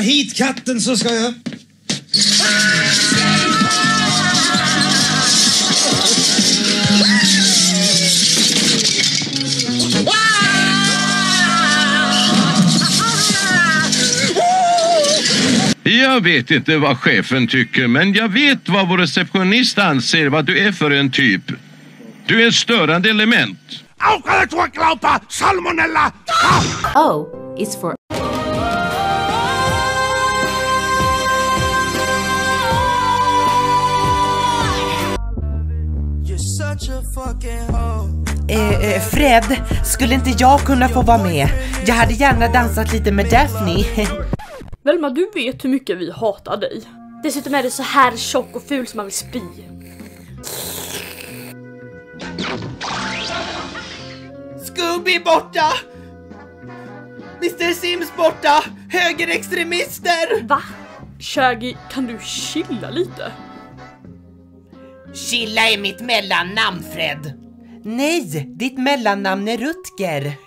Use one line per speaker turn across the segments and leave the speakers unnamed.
Hit katten så ska jag.
Jag vet inte vad chefen tycker, men jag vet vad vår receptionist anser vad du är för en typ. Du är ett störande element. Salmonella!
O is for
Fred, skulle inte jag kunna få vara med? Jag hade gärna dansat lite med Daphne.
Velma, du vet hur mycket vi hatar dig. Dessutom är du så här tjock och ful som man vill spy.
Scooby borta! Mr. Sims borta! Högerextremister!
Va? Shaggy, kan du chilla lite?
Chilla är mitt mellannamn, Fred. Nej, ditt mellannamn är Rutger.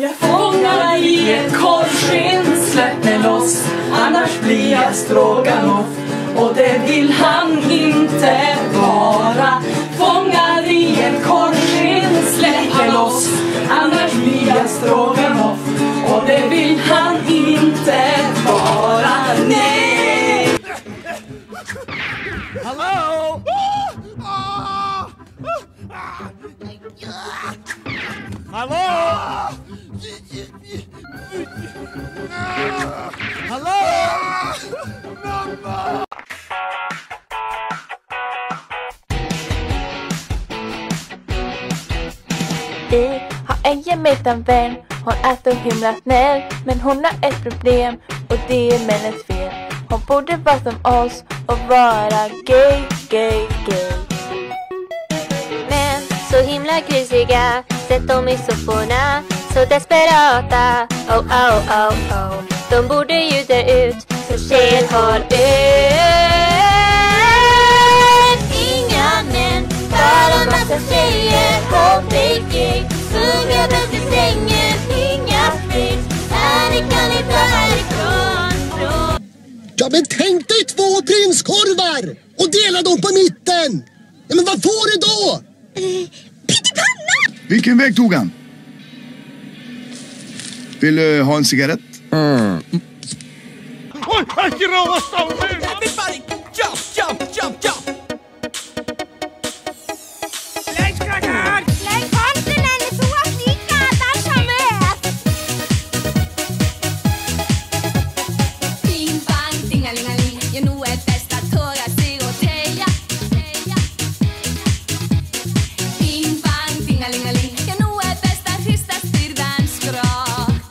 Jag fångar i ett korvskinn, släpp mig loss, annars blir jag stroganoff. Och det vill han inte vara. Fångar i ett korvskinn, släpp mig loss, annars blir jag stroganoff. Och det vill han inte vara. Nej!
Hallå! Hallå! Hallå! Mamma!
Vi har en gemensam vän. Hon är så himla snäll, men hon har ett problem, och det är männens fel. Hon borde vara som oss och vara gay, gay, gay. Men så himla grisiga, sätt dem i sofforna, så desperata. Oh, oh, oh, oh. De borde ju dö ut, så tjejer håll ut. Inga män, bara en massa tjejer. Håll dig gay, sjunga bäst i sängen. Inga flit, här kan ni ta härifrån.
Ja, men tänk dig 2 prinskorvar och dela dem på mitten. Ja, men vad får du då? Pyttipanna!
Vilken väg tog han? Vill du ha en cigarett?
Oj, I can almost stop me!
Everybody, jump, jump, jump, jump!
Lägg klackar!
Lägg pansen eller så flicka, dansa med! Bing bang, dingalingaling, jag nu är bäst att höra sig och teja. Bing bang, dingalingaling, jag nu är bäst att hysta styrdans skrak.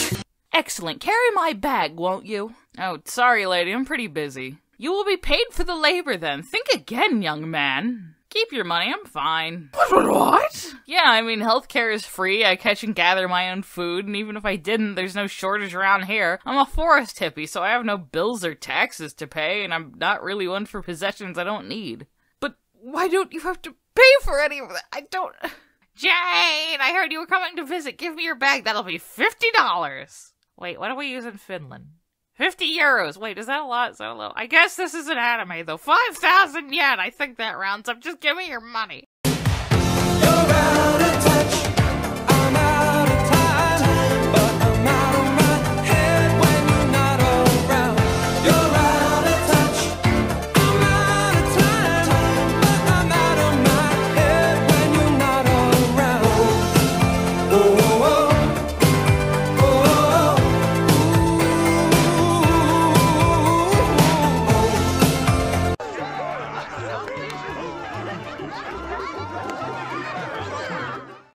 Excellent. Carry my bag, won't you? Oh, sorry, lady. I'm pretty busy. You will be paid for the labor then. Think again, young man. Keep your money, I'm fine.
What?
Yeah, I mean, healthcare is free, I catch and gather my own food, and even if I didn't, there's no shortage around here. I'm a forest hippie, so I have no bills or taxes to pay, and I'm not really one for possessions I don't need. But why don't you have to pay for any of that? I don't... Jane, I heard you were coming to visit. Give me your bag, that'll be $50. Wait, what do we use in Finland? 50 euros. Wait, is that a lot? Is that a little? I guess this is an anime, though. 5,000 yen. I think that rounds up. Just give me your money.